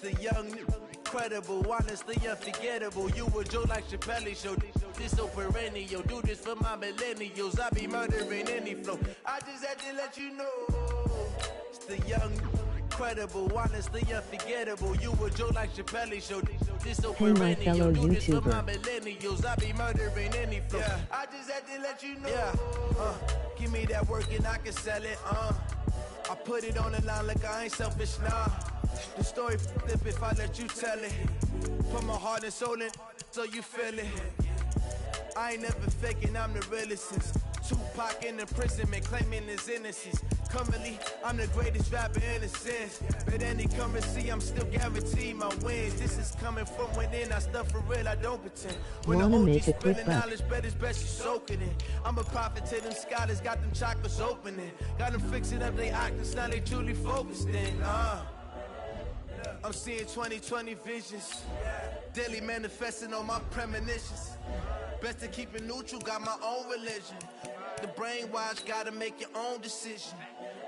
The young, incredible, honestly unforgettable. You a Joe like Chappelle show. This so perennial. Do this for my millennials. I be murdering any flow. I just had to let you know. It's the young, incredible, honestly unforgettable. You a Joe like Chappelle show. This so perennial. Do this for my millennials. I be murdering any flow. Yeah. I just had to let you know. Yeah. Give me that work and I can sell it. I put it on the line like I ain't selfish, nah. The story flip if I let you tell it. Put my heart and soul in so you feel it. I ain't never faking, I'm the realest since Tupac in imprisonment, claiming his innocence. Currently, I'm the greatest rapper in a sense. But any currency, I'm still guaranteed my wins. This is coming from within, I stuff for real, I don't pretend. When the OG spilling knowledge, bet it's best you soak it in. I'm a prophet to them scholars, got them chakras opening. Got them fixing up they octaves, now they truly focused in. I'm seeing 2020 visions, daily manifesting on my premonitions. Best to keep it neutral, got my own religion. The brainwash, gotta make your own decision.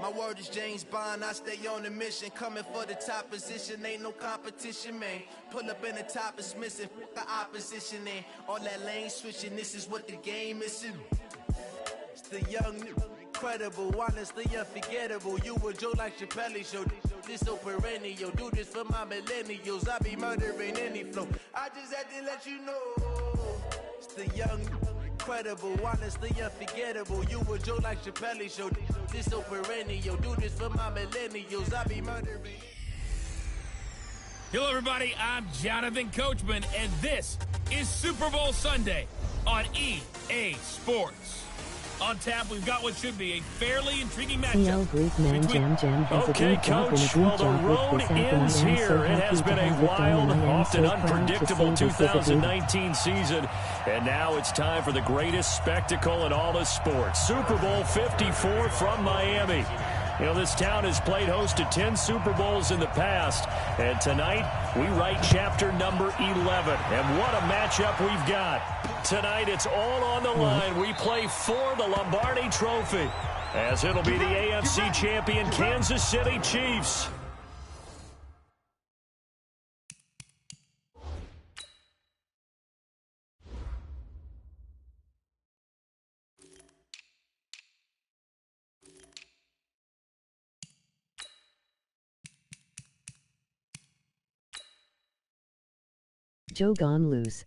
My word is James Bond, I stay on a mission. Coming for the top position, ain't no competition, man. Pull up in the top is missing, the opposition ain't. All that lane switching, this is what the game is. It's the young, incredible, honestly unforgettable. You a Joe like Chappelle show. This so perennial. Do this for my millennials. I be murdering any flow. I just had to let you know. It's the young, incredible, honestly unforgettable. You a Joe like Chappelle show. This so perennial. Do this for my millennials. I be murdering. Hello, everybody. I'm Jonathan Coachman, and this is Super Bowl Sunday on EA Sports. On tap, we've got what should be a fairly intriguing matchup. Okay, Coach, well, the road ends here. It has been a wild, often unpredictable 2019 season, and now it's time for the greatest spectacle in all of sports. Super Bowl 54 from Miami. You know, this town has played host to 10 Super Bowls in the past, and tonight we write chapter number 11. And what a matchup we've got. Tonight it's all on the line. We play for the Lombardi Trophy, as it'll be the AFC champion Kansas City Chiefs. Joe gone loose.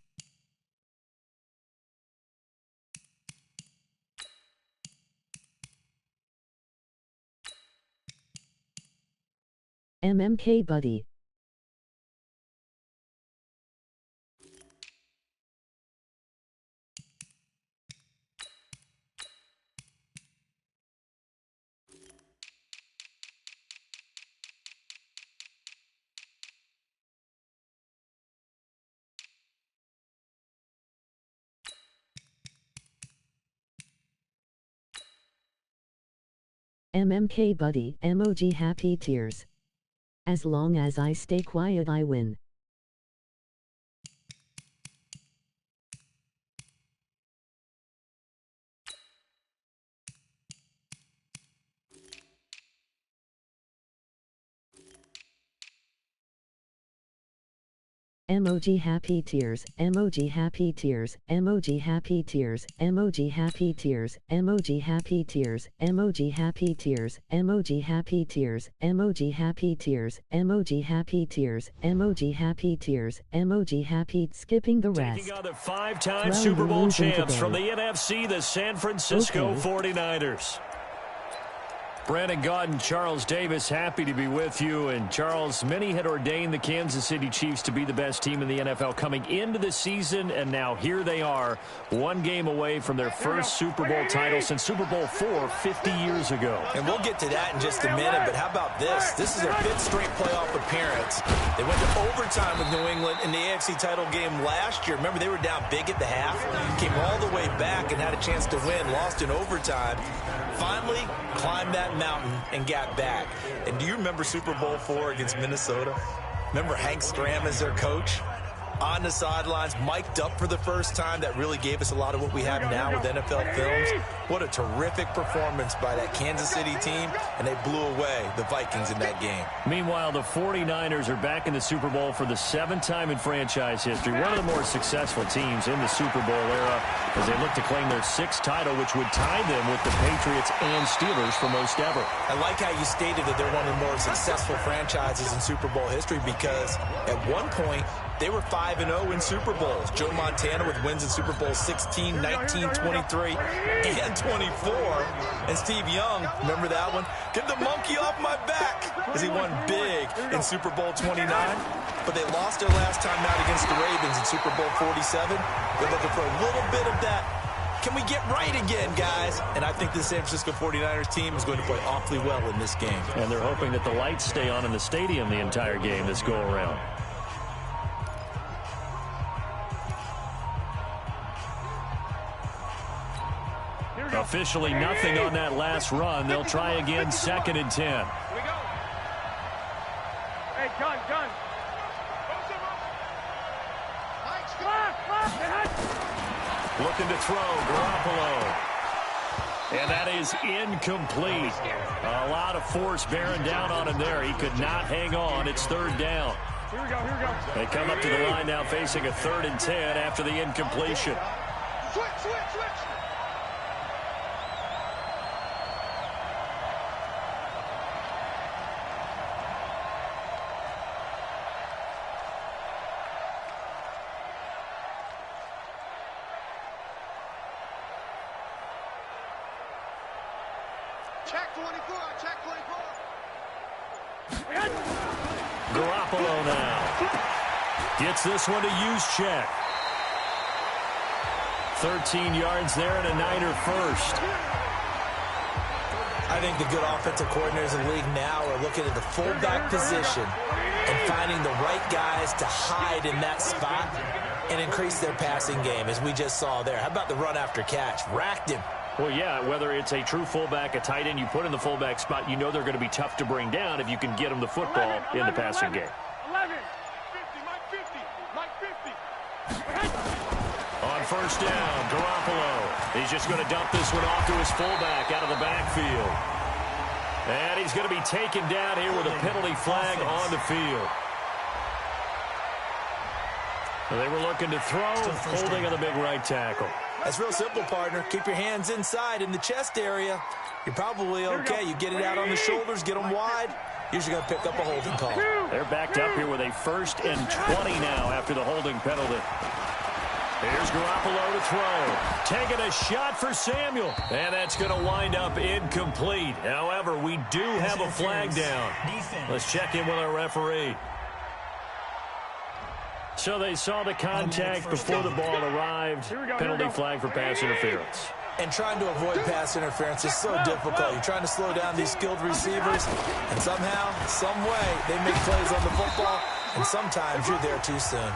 MMK buddy. MMK buddy, emoji happy tears. As long as I stay quiet I win. Emoji happy tears, emoji happy tears, emoji happy tears, emoji happy tears, emoji happy tears, emoji happy tears, emoji happy tears, emoji happy tears, emoji happy tears, emoji happy tears, emoji happy, skipping the rest. Taking on the five-time Super Bowl champs from the NFC, the San Francisco 49ers. Brandon Gaudin, Charles Davis, happy to be with you. And Charles, many had ordained the Kansas City Chiefs to be the best team in the NFL coming into the season, and now here they are, one game away from their first Super Bowl title since Super Bowl IV 50 years ago. And we'll get to that in just a minute, but how about this? This is their 5th straight playoff appearance. They went to overtime with New England in the AFC title game last year. Remember, they were down big at the half, came all the way back and had a chance to win, lost in overtime. Finally climbed that mountain and got back. And do you remember Super Bowl IV against Minnesota? Remember Hank Stram as their coach? On the sidelines, mic'd up for the first time. That really gave us a lot of what we have now with NFL films. What a terrific performance by that Kansas City team, and they blew away the Vikings in that game. Meanwhile, the 49ers are back in the Super Bowl for the 7th time in franchise history. One of the more successful teams in the Super Bowl era as they look to claim their 6th title, which would tie them with the Patriots and Steelers for most ever. I like how you stated that they're one of the more successful franchises in Super Bowl history because at one point, they were 5-0 in Super Bowls. Joe Montana with wins in Super Bowl 16, 19, 23, and 24. And Steve Young, remember that one? Get the monkey off my back as he won big in Super Bowl 29. But they lost their last time out against the Ravens in Super Bowl 47. They're looking for a little bit of that. Can we get right again, guys? And I think the San Francisco 49ers team is going to play awfully well in this game. And they're hoping that the lights stay on in the stadium the entire game this go-around. Officially nothing on that last run. They'll try again, 2nd and 10. Here we go. Hey, gun. Looking to throw, Garoppolo. And that is incomplete. A lot of force bearing down on him there. He could not hang on. It's 3rd down. Here we go. They come up to the line now facing a 3rd and 10 after the incompletion. Switch. Check 24. Garoppolo now. Gets this one to use check. 13 yards there and a Niner first. I think the good offensive coordinators in the league now are looking at the fullback position and finding the right guys to hide in that spot and increase their passing game, as we just saw there. How about the run after catch? Racked him. Well, yeah, whether it's a true fullback, a tight end you put in the fullback spot, you know they're going to be tough to bring down if you can get them the football in the passing game. 11, 50, Mike 50. On 1st down, Garoppolo. He's just going to dump this one off to his fullback out of the backfield. And he's going to be taken down here with a penalty flag on the field. They were looking to throw, holding on the big right tackle. That's real simple, partner. Keep your hands inside in the chest area. You're probably okay. You get it out on the shoulders, get them wide. Usually going to pick up a holding call. They're backed up here with a 1st and 20 now after the holding penalty. Here's Garoppolo to throw. Taking a shot for Samuel. And that's going to wind up incomplete. However, we do have a flag down. Let's check in with our referee. So they saw the contact before the ball arrived. Penalty flag for pass interference. And trying to avoid pass interference is so difficult. You're trying to slow down these skilled receivers, and somehow, some way, they make plays on the football, and sometimes you're there too soon.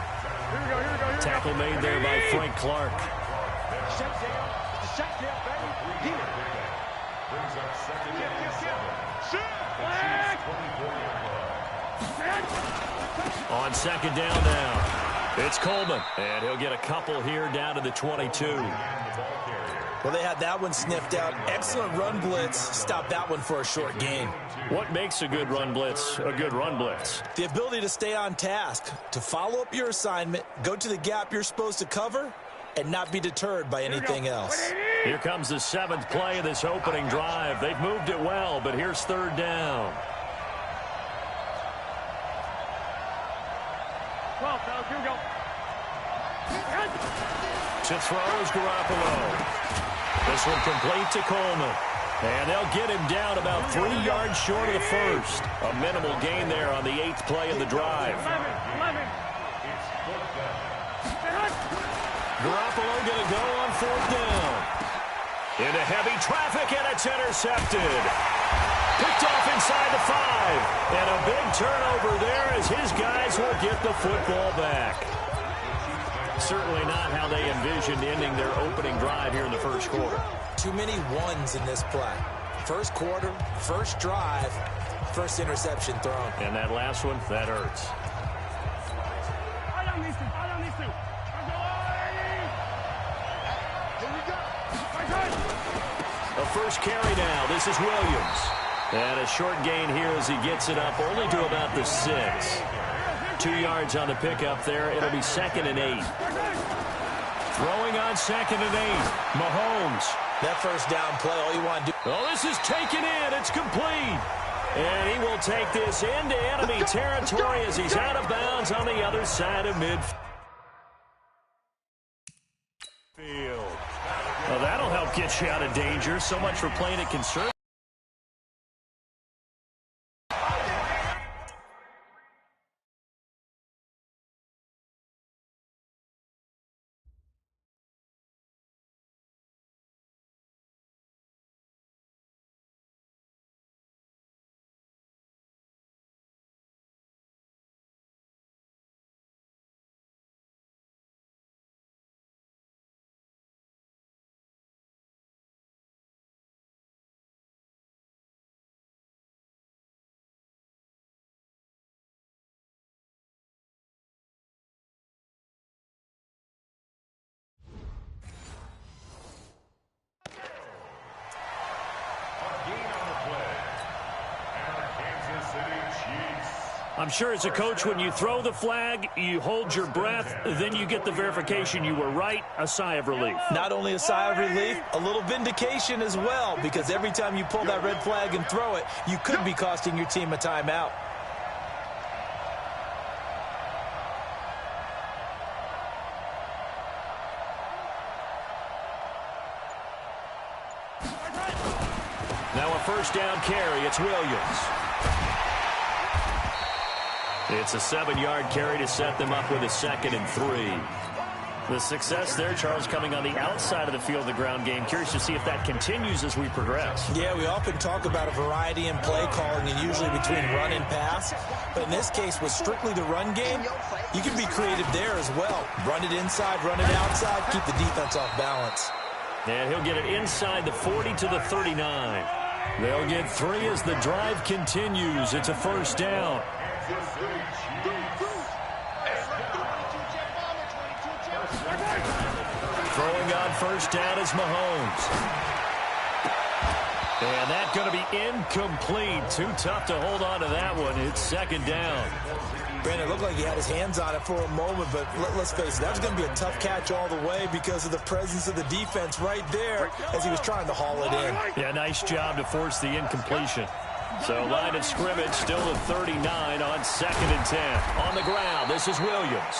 Tackle made there by Frank Clark. On 2nd down now, it's Coleman, and he'll get a couple here down to the 22. Well, they had that one sniffed out. Excellent run blitz. Stopped that one for a short gain. What makes a good run blitz a good run blitz? The ability to stay on task, to follow up your assignment, go to the gap you're supposed to cover, and not be deterred by anything else. Here comes the 7th play of this opening drive. They've moved it well, but here's 3rd down. 12, fellas, here we go. To throw is Garoppolo. This one complete to Coleman. And they'll get him down about 3 yards short of the first. A minimal gain there on the 8th play of the drive. Garoppolo going to go on 4th down. Into heavy traffic, and it's intercepted. Picked off inside the 5. And a big turnover there as his guys will get the football back. Certainly not how they envisioned ending their opening drive here in the first quarter. Too many ones in this play. First quarter, first drive, first interception thrown. And that last one, that hurts. A first carry now. This is Williams. And a short gain here as he gets it up only to about the 6. 2 yards on the pickup there. It'll be 2nd and 8. Throwing on 2nd and 8. Mahomes. That first down play, all you want to do. Oh, this is taken in. It's complete. And he will take this into enemy territory as he's out of bounds on the other side of midfield. Well, that'll help get you out of danger. So much for playing it conservative. I'm sure as a coach, when you throw the flag, you hold your breath, then you get the verification you were right, a sigh of relief. Not only a sigh of relief, a little vindication as well, because every time you pull that red flag and throw it, you could be costing your team a timeout. Now a first down carry. It's Williams. It's a 7-yard carry to set them up with a 2nd and 3. The success there, Charles, coming on the outside of the field of the ground game. Curious to see if that continues as we progress. Yeah, we often talk about a variety in play calling and usually between run and pass. But in this case, with strictly the run game, you can be creative there as well. Run it inside, run it outside, keep the defense off balance. And he'll get it inside the 40 to the 39. They'll get 3 as the drive continues. It's a first down. Throwing on first down is Mahomes. And that's going to be incomplete. Too tough to hold on to that one. It's 2nd down. Brandon, it looked like he had his hands on it for a moment, but let's face it, that was going to be a tough catch all the way because of the presence of the defense right there as he was trying to haul it in. Yeah, nice job to force the incompletion. So line of scrimmage still at 39 on 2nd and 10. On the ground, this is Williams.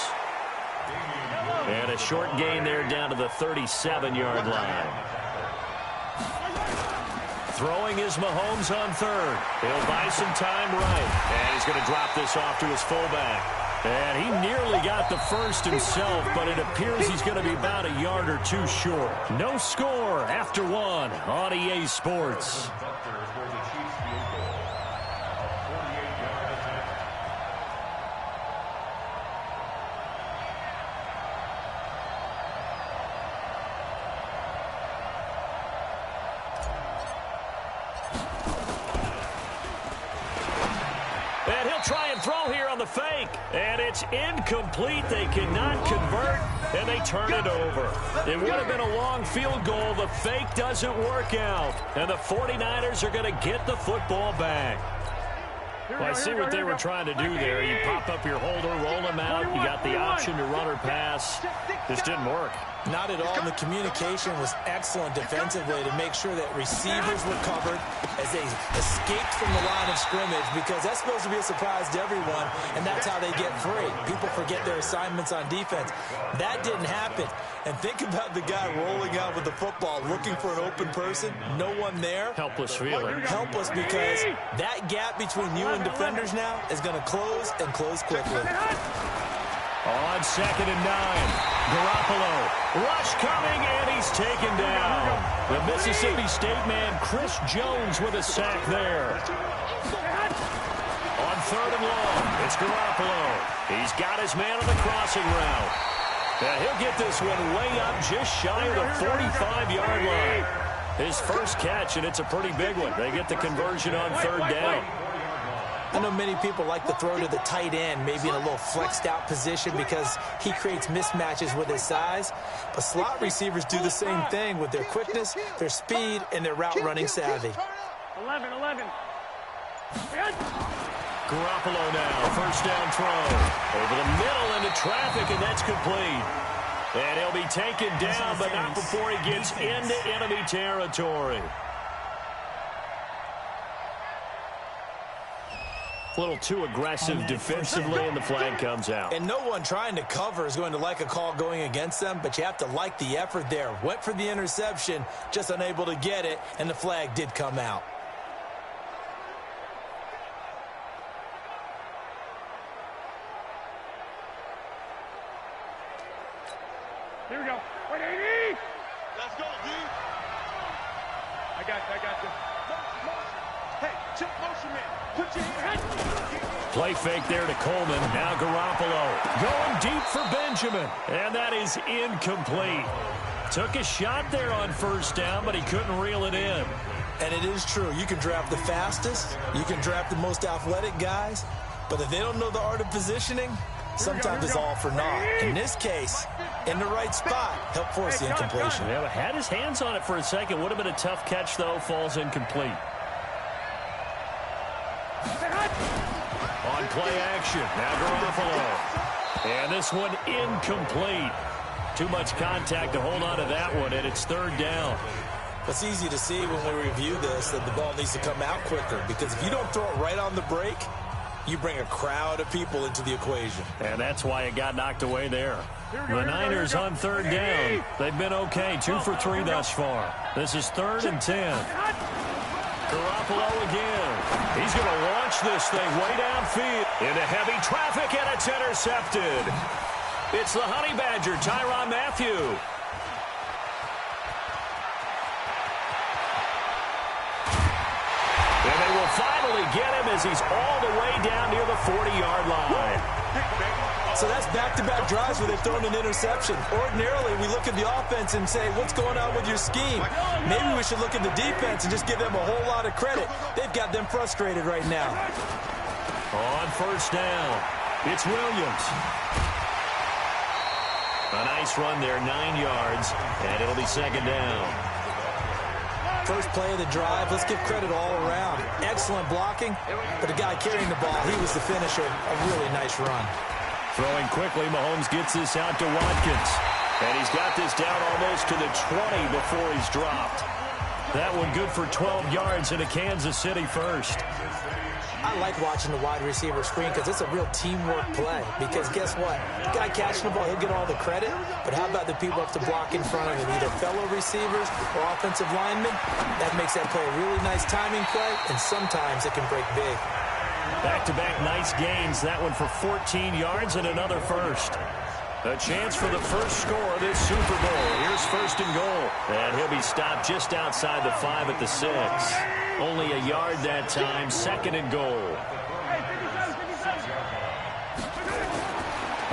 And a short gain there down to the 37-yard line. Throwing is Mahomes on 3rd. He'll buy some time right. And he's going to drop this off to his fullback. And he nearly got the first himself, but it appears he's going to be about a yard or 2 short. No score after 1 on EA Sports. And he'll try and throw here on the fake. And it's incomplete. They cannot convert, and they turn it over. It would have been a long field goal. The fake doesn't work out. And the 49ers are going to get the football back. Well, I see what they were trying to do there. You pop up your holder, roll them out. You got the option to run or pass. Just didn't work. Not at all. The communication was excellent defensively to make sure that receivers were covered as they escaped from the line of scrimmage, because that's supposed to be a surprise to everyone, and that's how they get free. People forget their assignments on defense. That didn't happen. And think about the guy rolling out with the football, looking for an open person. No one there. Helpless feeling. Helpless, because that gap between you and defenders now is going to close and close quickly. On 2nd and 9, Garoppolo. Rush coming, and he's taken down. The Mississippi State man, Chris Jones, with a sack there. On 3rd and long, it's Garoppolo. He's got his man on the crossing route. And he'll get this one way up just shy of the 45-yard line. His first catch, and it's a pretty big one. They get the conversion on 3rd down. I know many people like to throw to the tight end, maybe in a little flexed out position because he creates mismatches with his size. But slot receivers do the same thing with their quickness, their speed, and their route running savvy. 11. Garoppolo now, first down throw. Over the middle into traffic, and that's complete. And he'll be taken down, but not before he gets into enemy territory. A little too aggressive defensively, and the flag comes out. And no one trying to cover is going to like a call going against them, but you have to like the effort there. Went for the interception, just unable to get it, and the flag did come out. Here we go. 180. Let's go, dude. I got you. Hey, chip motion man. Put your hand. Play fake there to Coleman. Now Garoppolo going deep for Benjamin. And that is incomplete. Took a shot there on first down, but he couldn't reel it in. And it is true. You can draft the fastest. You can draft the most athletic guys. But if they don't know the art of positioning, sometimes it's all for naught. In this case, in the right spot, help force the incompletion. Yeah, had his hands on it for a second. Would have been a tough catch, though. Falls incomplete. On play action, now Garoppolo. And this one incomplete. Too much contact to hold on to that one, and it's 3rd down. It's easy to see when we review this that the ball needs to come out quicker, because if you don't throw it right on the break, you bring a crowd of people into the equation. And that's why it got knocked away there. The Niners on 3rd down. They've been okay, 2 for 3 thus far. This is 3rd and 10. Garoppolo again. He's going to launch this thing way downfield into heavy traffic, and it's intercepted. It's the Honey Badger, Tyrann Mathieu. And they will finally get him as he's all the way down near the 40-yard line. So that's back-to-back drives where they've thrown an interception. Ordinarily, we look at the offense and say, what's going on with your scheme? Maybe we should look at the defense and just give them a whole lot of credit. They've got them frustrated right now. On first down, it's Williams. A nice run there, 9 yards, and it'll be 2nd down. First play of the drive, let's give credit all around. Excellent blocking, but the guy carrying the ball, he was the finisher. A really nice run. Throwing quickly, Mahomes gets this out to Watkins. And he's got this down almost to the 20 before he's dropped. That one good for 12 yards into Kansas City first. I like watching the wide receiver screen because it's a real teamwork play. Because guess what? The guy catching the ball, he'll get all the credit. But how about the people up to block in front of him, either fellow receivers or offensive linemen? That makes that play a really nice timing play, and sometimes it can break big. Back-to-back nice gains. That one for 14 yards and another first. A chance for the first score of this Super Bowl. Here's 1st and goal. And he'll be stopped just outside the 5 at the 6. Only a yard that time. 2nd and goal.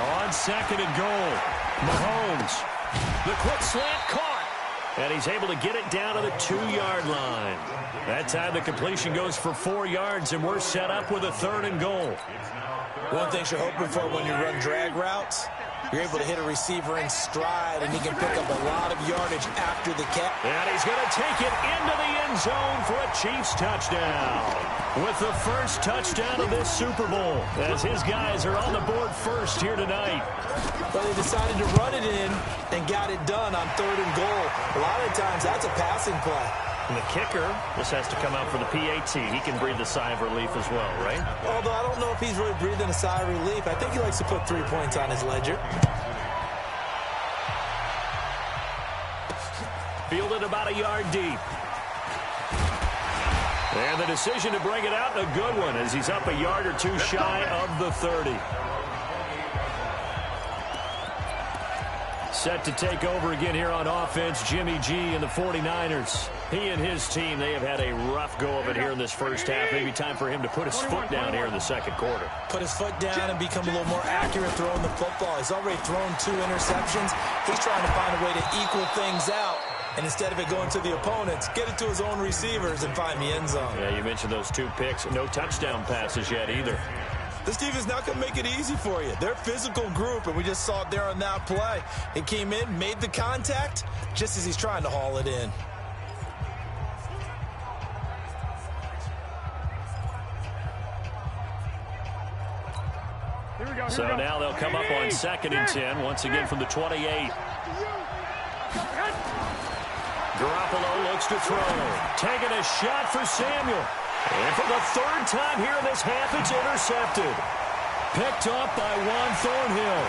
On 2nd and goal, Mahomes. The quick slant caught. And he's able to get it down to the 2-yard line. That time the completion goes for 4 yards, and we're set up with a 3rd and goal. One thing you're hoping for when you run drag routes, you're able to hit a receiver in stride, and he can pick up a lot of yardage after the catch. And he's going to take it into the end zone for a Chiefs touchdown. With the first touchdown of this Super Bowl, as his guys are on the board first here tonight. Well, they decided to run it in. got it done on 3rd and goal. A lot of times that's a passing play. And the kicker, this has to come out for the PAT. He can breathe a sigh of relief as well, right? Although I don't know if he's really breathing a sigh of relief. I think he likes to put 3 points on his ledger. Fielded about a yard deep. And the decision to bring it out, a good one, as he's up a yard or two shy of the 30. Set to take over again here on offense, Jimmy G and the 49ers. He and his team, they have had a rough go of it here in this first half. Maybe time for him to put his foot down here in the second quarter. Put his foot down and become a little more accurate throwing the football. He's already thrown 2 interceptions. He's trying to find a way to equal things out. And instead of it going to the opponents, get it to his own receivers and find the end zone. Yeah, you mentioned those 2 picks. No touchdown passes yet either. This team is not going to make it easy for you. They're a physical group, and we just saw it there on that play. He came in, made the contact, just as he's trying to haul it in. So now they'll come up on 2nd and 10, once again from the 28. Garoppolo looks to throw. Taking a shot for Samuel. And for the 3rd time here in this half, it's intercepted. Picked up by Juan Thornhill.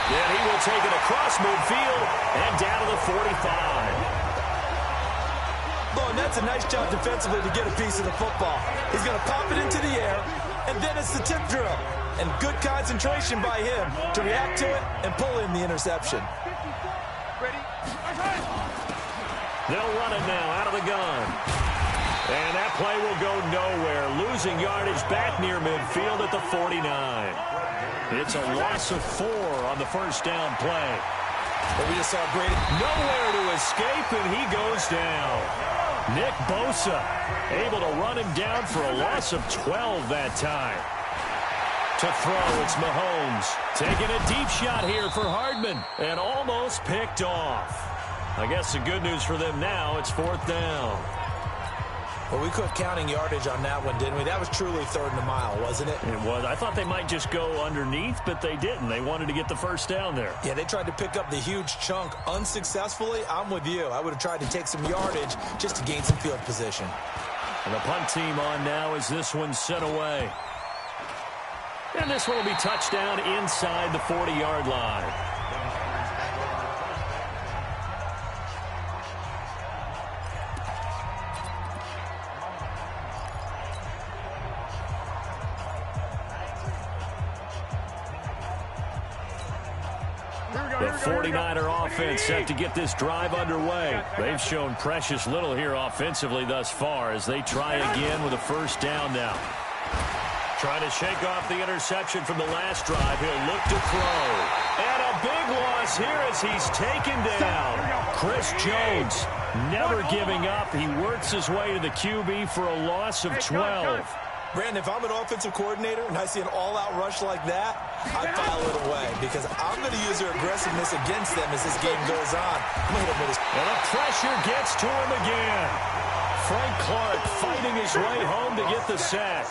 Then he will take it across midfield and down to the 45. Oh, and that's a nice job defensively to get a piece of the football. He's going to pop it into the air, and then it's the tip drill. And good concentration by him to react to it and pull in the interception. They'll run it now out of the gun. And that play will go nowhere. Losing yardage back near midfield at the 49. It's a loss of 4 on the first down play. But we just saw Brady. Nowhere to escape, and he goes down. Nick Bosa able to run him down for a loss of 12 that time. To throw, it's Mahomes. Taking a deep shot here for Hardman. And almost picked off. I guess the good news for them now, it's 4th down. Well, we quit counting yardage on that one, didn't we? That was truly 3rd and a mile, wasn't it? It was. I thought they might just go underneath, but they didn't. They wanted to get the first down there. Yeah, they tried to pick up the huge chunk unsuccessfully. I'm with you. I would have tried to take some yardage just to gain some field position. And the punt team on now as this one's sent away. And this one will be touchdown inside the 40-yard line. The 49er offense set to get this drive underway. They've shown precious little here offensively thus far as they try again with a first down now. Trying to shake off the interception from the last drive. He'll look to throw. And a big loss here as he's taken down. Chris Jones never giving up. He works his way to the QB for a loss of 12. Brandon, if I'm an offensive coordinator and I see an all-out rush like that, I file it away because I'm going to use their aggressiveness against them as this game goes on. I'm going to hit him with his... And the pressure gets to him again. Frank Clark fighting his way home to get the sack.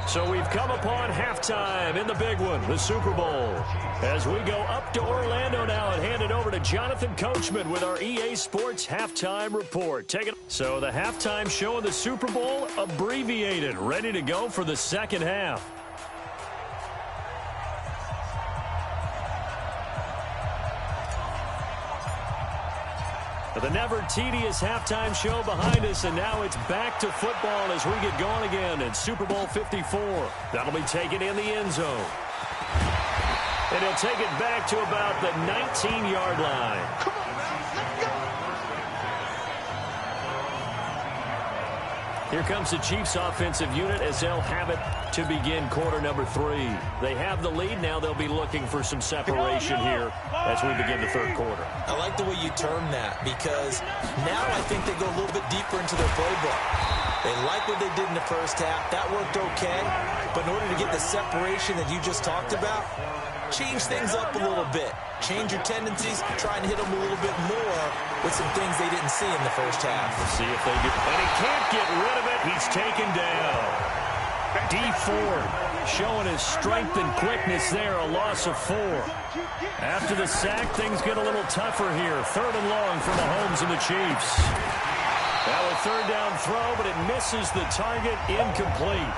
So we've come upon halftime in the big one, the Super Bowl. As we go up to Orlando now and hand it over to Jonathan Coachman with our EA Sports Halftime Report. So the halftime show of the Super Bowl, abbreviated, ready to go for the second half. The never-tedious halftime show behind us, and now it's back to football as we get going again in Super Bowl 54. That'll be taken in the end zone. And he'll take it back to about the 19-yard line. Come on, man. Let's go. Here comes the Chiefs offensive unit as they'll have it to begin quarter number 3. They have the lead. Now they'll be looking for some separation here as we begin the third quarter. I like the way you term that because now I think they go a little bit deeper into their playbook. They like what they did in the first half. That worked okay. But in order to get the separation that you just talked about, change things up a little bit. Change your tendencies, try and hit them a little bit more with some things they didn't see in the first half. Let's see if they get... And he can't get rid of it. He's taken down. D Ford showing his strength and quickness there, a loss of 4. After the sack, things get a little tougher here. 3rd and long for Mahomes and the Chiefs. Now a 3rd down throw, but it misses the target, incomplete.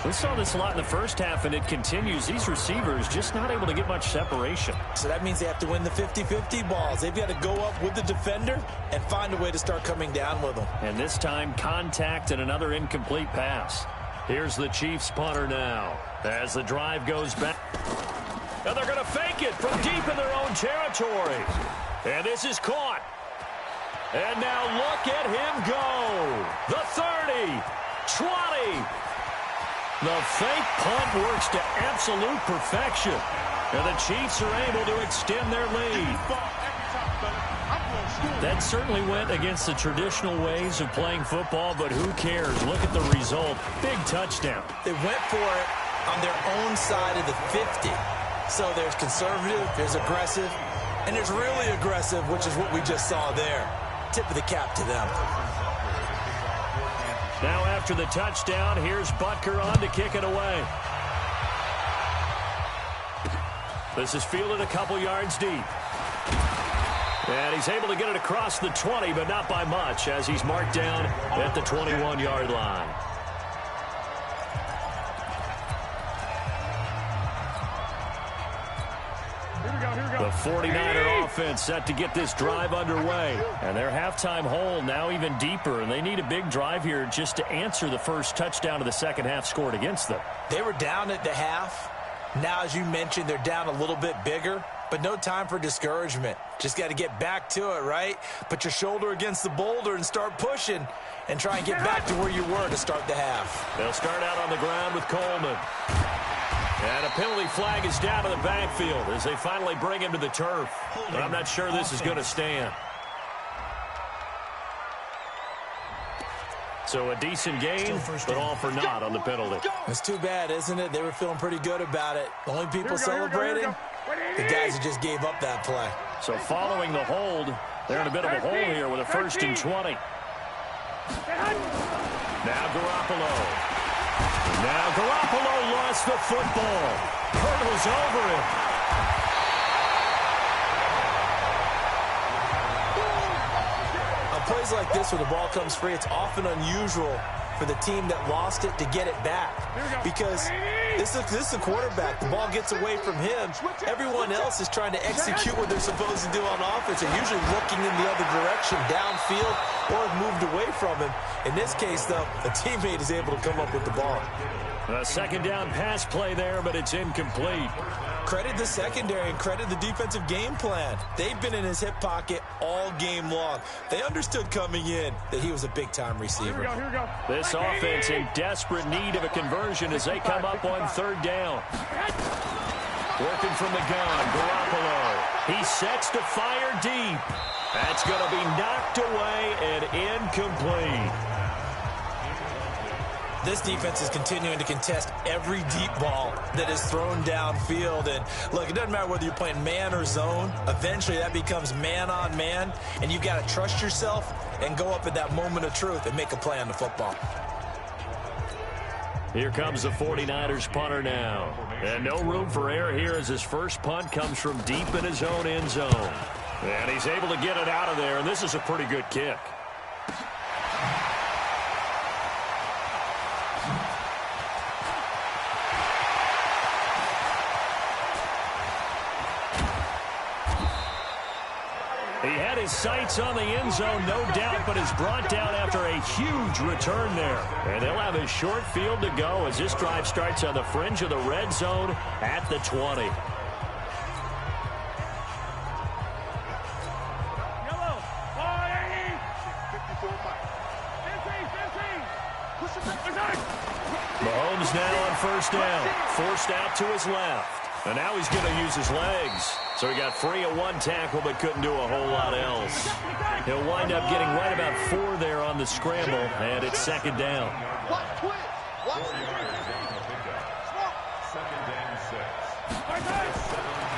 We saw this a lot in the first half, and it continues. These receivers just not able to get much separation. So that means they have to win the 50-50 balls. They've got to go up with the defender and find a way to start coming down with them. And this time, contact and another incomplete pass. Here's the Chiefs punter now as the drive goes back. And they're going to fake it from deep in their own territory. And this is caught. And now look at him go. The 30, 20. The fake punt works to absolute perfection. And the Chiefs are able to extend their lead. That certainly went against the traditional ways of playing football, but who cares? Look at the result. Big touchdown. They went for it on their own side of the 50. So there's conservative, there's aggressive, and there's really aggressive, which is what we just saw there. Tip of the cap to them. Now after the touchdown, here's Butker on to kick it away. This is fielded a couple yards deep. And he's able to get it across the 20, but not by much, as he's marked down at the 21-yard line. The 49er offense set to get this drive underway. And their halftime hole now even deeper, and they need a big drive here just to answer the first touchdown of the second half scored against them. They were down at the half. Now, as you mentioned, they're down a little bit bigger, but no time for discouragement. Just got to get back to it, right? Put your shoulder against the boulder and start pushing and try and get back to where you were to start the half. They'll start out on the ground with Coleman. And a penalty flag is down to the backfield as they finally bring him to the turf. But I'm not sure this is going to stand. So a decent gain, but all for naught on the penalty. It's too bad, isn't it? They were feeling pretty good about it. The only people celebrating, the guys who just gave up that play. So following the hold, they're in a bit of a hole here with a 1st and 20. Now Garoppolo. Now Garoppolo lost the football. Hurdles over it. On plays like this where the ball comes free, it's often unusual for the team that lost it to get it back. Because this is the quarterback. The ball gets away from him. Everyone else is trying to execute what they're supposed to do on offense. They're usually looking in the other direction, downfield, or have moved away from him. In this case, though, a teammate is able to come up with the ball. A 2nd down pass play there, but it's incomplete. Credit the secondary and credit the defensive game plan. They've been in his hip pocket all game long. They understood coming in that he was a big-time receiver. Here we go. This offense in desperate need of a conversion as they come up on 3rd down. Working from the gun, Garoppolo. He sets to fire deep. That's going to be knocked away and incomplete. This defense is continuing to contest every deep ball that is thrown downfield. And look, it doesn't matter whether you're playing man or zone. Eventually that becomes man on man, and you've got to trust yourself and go up at that moment of truth and make a play on the football. Here comes the 49ers punter now. And no room for error here as his first punt comes from deep in his own end zone. And he's able to get it out of there, and this is a pretty good kick. He had his sights on the end zone, no doubt, but is brought down after a huge return there. And they'll have a short field to go as this drive starts on the fringe of the red zone at the 20. Mahomes now on 1st down, forced out to his left. And now he's going to use his legs. So he got free of 1 tackle but couldn't do a whole lot else. He'll wind up getting right about 4 there on on the scramble, and it's second down.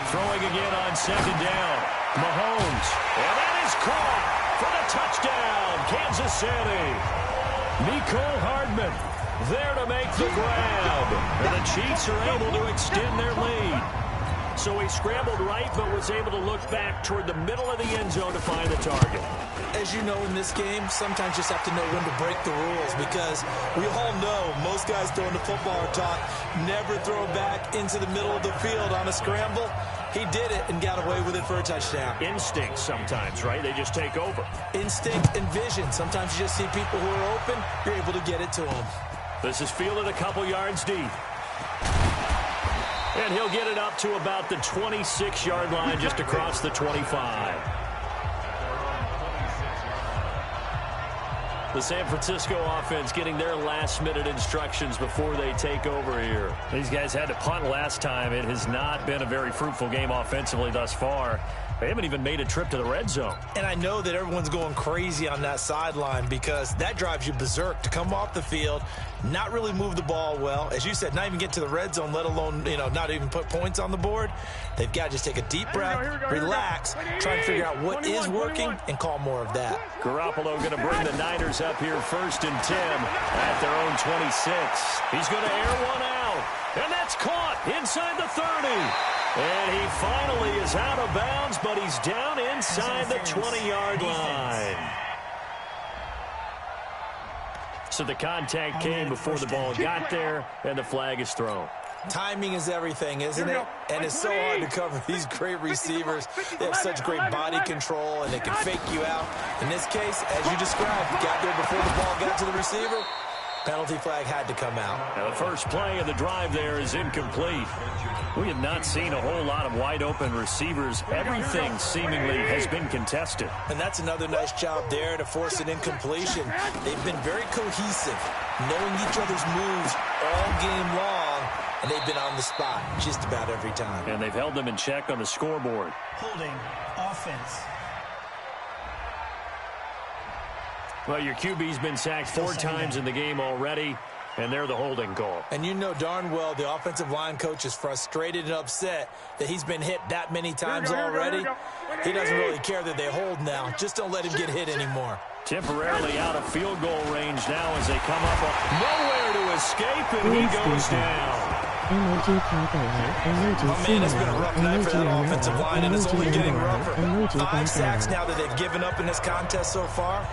Throwing again on second down. Mahomes. And that is caught for the touchdown, Kansas City. Mecole Hardman there to make the grab. And the Chiefs are able to extend their lead. So he scrambled right, but was able to look back toward the middle of the end zone to find the target. As you know, in this game, sometimes you just have to know when to break the rules, because we all know most guys throwing the football are taught never throw back into the middle of the field on a scramble. He did it and got away with it for a touchdown. Instinct sometimes, right? They just take over. Instinct and vision. Sometimes you just see people who are open, you're able to get it to them. This is fielded a couple yards deep. And he'll get it up to about the 26-yard line, just across the 25. The San Francisco offense getting their last-minute instructions before they take over here. These guys had to punt last time. It has not been a very fruitful game offensively thus far. They haven't even made a trip to the red zone. And I know that everyone's going crazy on that sideline, because that drives you berserk to come off the field, not really move the ball well. As you said, not even get to the red zone, let alone, not even put points on the board. They've got to just take a deep breath, relax, try and figure out what is working and call more of that. Garoppolo going to bring the Niners up here 1st and 10 at their own 26. He's going to air one out, and that's caught inside the 30. And he finally is out of bounds, but he's down inside the 20-yard line. So the contact came before the ball got there, and the flag is thrown. Timing is everything, isn't it? And it's so hard to cover these great receivers. They have such great body control, and they can fake you out. In this case, as you described, got there before the ball got to the receiver. Penalty flag had to come out. Now the first play of the drive there is incomplete. We have not seen a whole lot of wide-open receivers. Everything seemingly has been contested. And that's another nice job there to force an incompletion. They've been very cohesive, knowing each other's moves all game long, and they've been on the spot just about every time. And they've held them in check on the scoreboard. Holding offense. Well, your QB's been sacked 4 times in the game already, and they're the holding call. And you know darn well the offensive line coach is frustrated and upset that he's been hit that many times already. He doesn't really care that they hold now. Just don't let him get hit anymore. Temporarily out of field goal range now as they come up. Nowhere to escape, and he goes down. Oh, man, it's been a rough night for that offensive line, and it's only getting rougher. 5 sacks now that they've given up in this contest so far.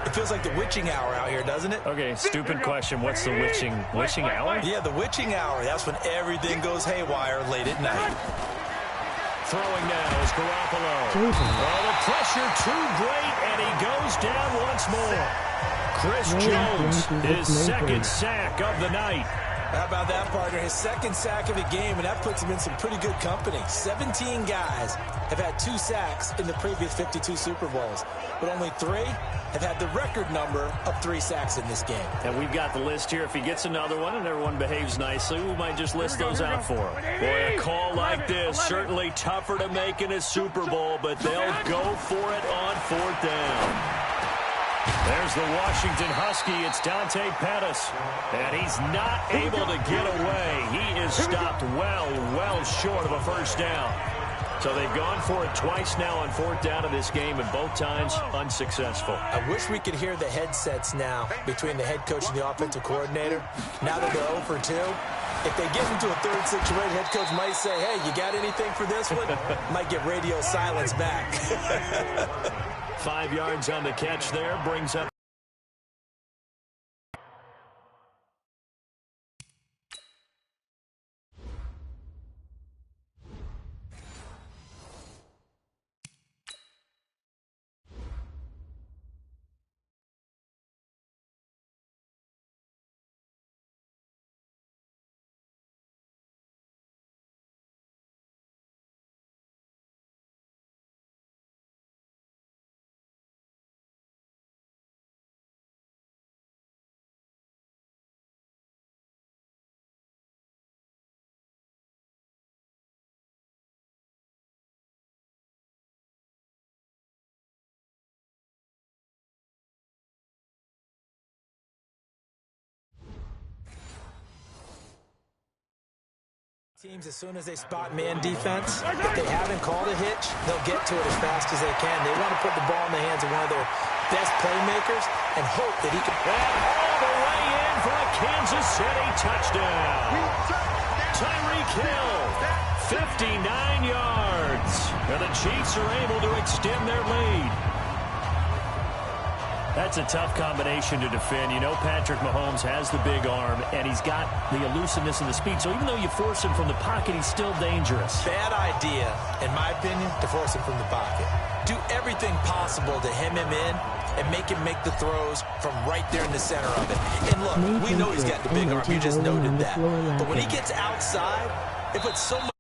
It feels like the witching hour out here, doesn't it? Okay, stupid question. What's the witching hour? Yeah, the witching hour. That's when everything goes haywire late at night. Throwing now is Garoppolo. Oh, the pressure too great, and he goes down once more. Chris Jones, his second sack of the night. How about that, partner? His second sack of the game, and that puts him in some pretty good company. 17 guys have had 2 sacks in the previous 52 Super Bowls, but only 3 have had the record number of 3 sacks in this game. And we've got the list here. If he gets another one and everyone behaves nicely, we might just list those out for him. Boy, a call like this, certainly tougher to make in a Super Bowl, but they'll go for it on 4th down. There's the Washington Husky. It's Dante Pettis. And he's not able to get away. He is stopped well short of a first down. So they've gone for it twice now on 4th down of this game, and both times unsuccessful. I wish we could hear the headsets now between the head coach and the offensive coordinator. Now that they're 0 for 2, if they get into a 3rd situation, head coach might say, hey, you got anything for this one? Might get radio silence back. 5 yards on the catch there, brings up Teams, as soon as they spot man defense, if they haven't called a hitch, they'll get to it as fast as they can. They want to put the ball in the hands of one of their best playmakers and hope that he can. And all the way in for a Kansas City touchdown. Tyreek Hill, 59 yards. And the Chiefs are able to extend their lead. That's a tough combination to defend. You know Patrick Mahomes has the big arm, and he's got the elusiveness and the speed. So even though you force him from the pocket, he's still dangerous. Bad idea, in my opinion, to force him from the pocket. Do everything possible to hem him in and make him make the throws from right there in the center of it. And look, we know he's got the big arm. You just noted that. But when he gets outside, it puts so much